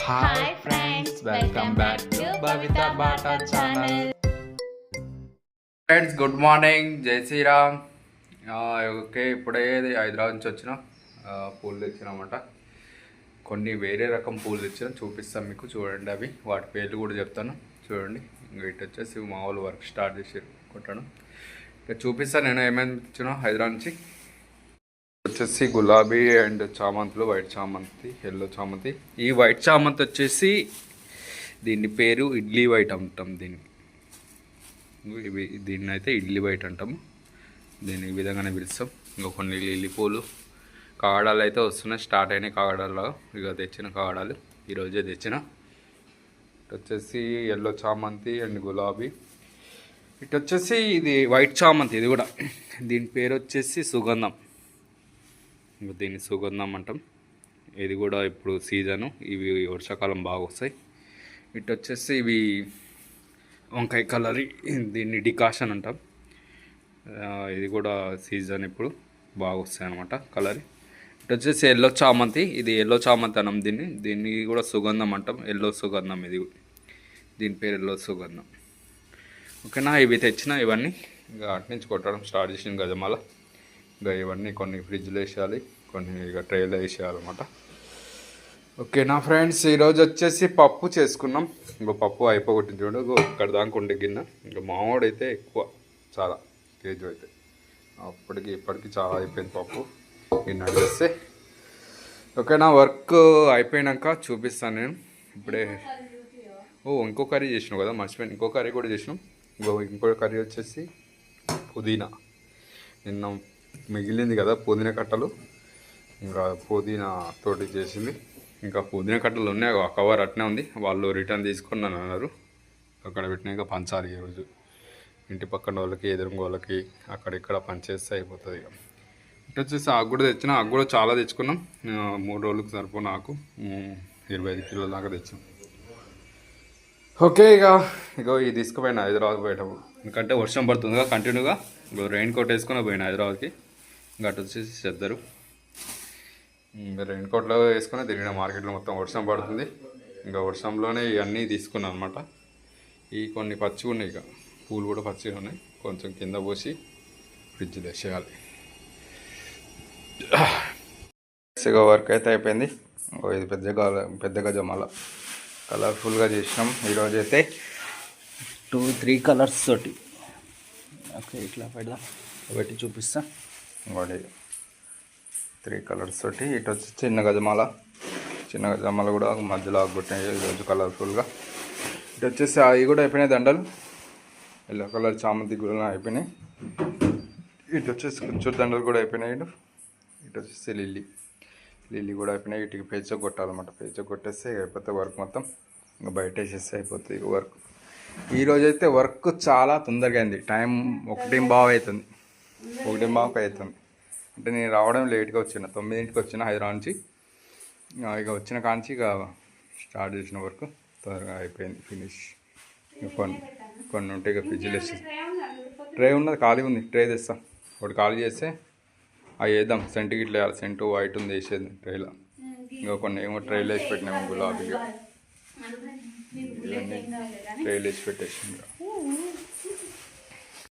Hi friends, welcome back to Bavitha Bata channel. Friends good morning, జై Sriram. Okay, ఇప్పుడే హైదరాబాద్ నుంచి వచ్చిన పూలు తెచ్చినామంట. కొన్ని వేరే రకం పూలు తెచ్చిన, చూపిస్తాను మీకు. చూడండి, అవి వాటి పేర్లు కూడా చెప్తాను. చూడండి, ఇంకా ఇటు వచ్చేసి మామూలు వర్క్ స్టార్ట్ చేసి కొట్టడం. ఇక చూపిస్తాను నేను ఏమేమి తెచ్చినా హైదరాబాద్ నుంచి. వచ్చేసి గులాబీ అండ్ చామంతులు, వైట్ చామంతి, ఎల్లో చామంతి. ఈ వైట్ చామంతి వచ్చేసి దీని పేరు ఇడ్లీ వైట్ అంటాం. దీన్ని అయితే ఇడ్లీ వైట్ అంటాము. దీన్ని ఈ విధంగానే పిలుస్తాం. ఇంకా కొన్ని లిల్లీ పూలు, కాగడాలు అయితే వస్తున్నాయి, స్టార్ట్ అయినాయి కాగడాలు. ఇక తెచ్చిన కాగడాలు ఈరోజే తెచ్చిన. ఇటు వచ్చేసి ఎల్లో చామంతి అండ్ గులాబీ. ఇటు వచ్చేసి ఇది వైట్ చామంతి, ఇది కూడా దీని పేరు వచ్చేసి సుగంధం. దీన్ని సుగంధం అంటాం. ఇది కూడా ఇప్పుడు సీజను, ఇవి వర్షాకాలం బాగా వస్తాయి. ఇటు వచ్చేసి ఇవి వంకాయ కలర్, దీన్ని డికాషన్ అంటాం. ఇది కూడా సీజన్, ఇప్పుడు బాగా వస్తాయి అన్నమాట కలర్. ఇటు వచ్చేసి ఎల్లో చామంతి, ఇది ఎల్లో చామంతి అన్నాం. దీన్ని కూడా సుగంధం అంటాం, ఎల్లో సుగంధం. ఇది దీని పేరు ఎల్లో సుగంధం. ఓకేనా, ఇవి తెచ్చిన ఇవన్నీ ఇంకా అటు నుంచి కొట్టడం స్టార్ట్ చేసిన గజమాల. ఇంకా ఇవన్నీ కొన్ని ఫ్రిడ్జ్లో వేసేయాలి, కొన్ని ఇక ట్రైలో వేసేయాలన్నమాట. ఓకేనా ఫ్రెండ్స్, ఈరోజు వచ్చేసి పప్పు చేసుకున్నాం. ఇంకో పప్పు అయిపోగొట్టింది చూడు, ఇక్కడ దాకా ఉండే గిన్నె. ఇంకా మామూడు అయితే ఎక్కువ, చాలా కేజీ అయితే అప్పటికి ఇప్పటికి చాలా అయిపోయింది పప్పు గిన్నె చేస్తే. ఓకేనా, వర్క్ అయిపోయాక చూపిస్తాను నేను. ఇప్పుడే ఇంకో కర్రీ చేసినావు కదా, మర్చిపోయాను. ఇంకో కర్రీ కూడా చేసినాం. ఇంకో కర్రీ వచ్చేసి పుదీనా. నిన్న మిగిలింది కదా పుదీనా కట్టలు, ఇంకా పుదీనా తోటి చేసింది. ఇంకా పుదీనా కట్టలు ఉన్నాయి, ఆ కవర్ అట్నే ఉంది. వాళ్ళు రిటర్న్ తీసుకున్నాను అన్నారు. అక్కడ పెట్టినాక పంచాలి ఈరోజు. ఇంటి పక్కన వాళ్ళకి, ఎదురుగా వాళ్ళకి, అక్కడిక్కడ పంచేస్తే అయిపోతుంది. ఇక ఇటు వచ్చేసి ఆకు కూడా తెచ్చిన. ఆకు కూడా చాలా తెచ్చుకున్నాం. 3 రోజులకు సరిపోయిన ఆకు 25 కిలోల దాకా తెచ్చాం. ఓకే, ఇగో ఇది తీసుకుపోయినా హైదరాబాద్ పోయేటప్పుడు. ఎందుకంటే వర్షం పడుతుందిగా కంటిన్యూగా. రెయిన్ కోట్ వేసుకొని పోయినా హైదరాబాద్కి. ఇంకా అటు వచ్చేసి చెద్దరు, రెయిన్ కోట్లో వేసుకొని తిరిగిన. మార్కెట్లో మొత్తం వర్షం పడుతుంది. ఇంకా వర్షంలోనే ఇవన్నీ తీసుకున్నాను అనమాట. ఈ కొన్ని పచ్చిగా ఉన్నాయి, ఇక పూలు కూడా పచ్చిగా ఉన్నాయి. కొంచెం కింద పోసి ఫ్రిడ్జ్లో వేసేయాలి. ఇక వర్క్ అయితే అయిపోయింది. ఇది పెద్ద గజమాల కలర్ఫుల్గా చేసినాం ఈరోజైతే. 2-3 కలర్స్ తోటి. ఓకే, ఇట్లా పెడదాం, ఒకటి చూపిస్తా. ఇంకోటి 3 కలర్స్ తోటి. ఇటు వచ్చి చిన్న గజమాల కూడా మధ్యలో ఆగొట్టినాయి ఈరోజు కలర్ఫుల్గా. ఇటు వచ్చేసి అవి కూడా అయిపోయినాయి దండలు. ఎల్లో కలర్ చామంతి కూడా అయిపోయినాయి. ఇటు వచ్చేసి కొంచెం దండలు కూడా అయిపోయినాయి. ఇటు వచ్చేసి లిల్లీ కూడా అయిపోయినాయి. వీటికి పేచ కొట్టాలన్నమాట. పేచ కొట్టేస్తే అయిపోతే వర్క్ మొత్తం. ఇంకా బయట వేసేస్తే అయిపోతుంది వర్క్. ఈరోజైతే వర్క్ చాలా తొందరగా అయింది. టైం 1:15 అవుతుంది. 1:15 అవుతుంది. అంటే నేను రావడం లేట్గా వచ్చిన, 9ంటికి వచ్చిన హైదరాబాద్ నుంచి. ఇక వచ్చిన కాంచి ఇక స్టార్ట్ చేసిన వర్క్ త్వరగా అయిపోయింది, ఫినిష్. కొన్ని ఉంటే ఇక ఫ్రిడ్జ్లో వేసి. ట్రే ఉన్నది, ఖాళీ ఉంది. ట్రే తెస్తా, ఒకటి ఖాళీ చేస్తే అవి వేద్దాం. సెంటుకి ఇట్లా వేయాలి. సెంటు వైట్ ఉంది, వేసేది ట్రైలో. ఇంకా కొన్ని ఏమో ట్రైలో వేసి పెట్టినాము. గులాబీగా ఇవన్నీ ట్రైలో వేసి పెట్టేసి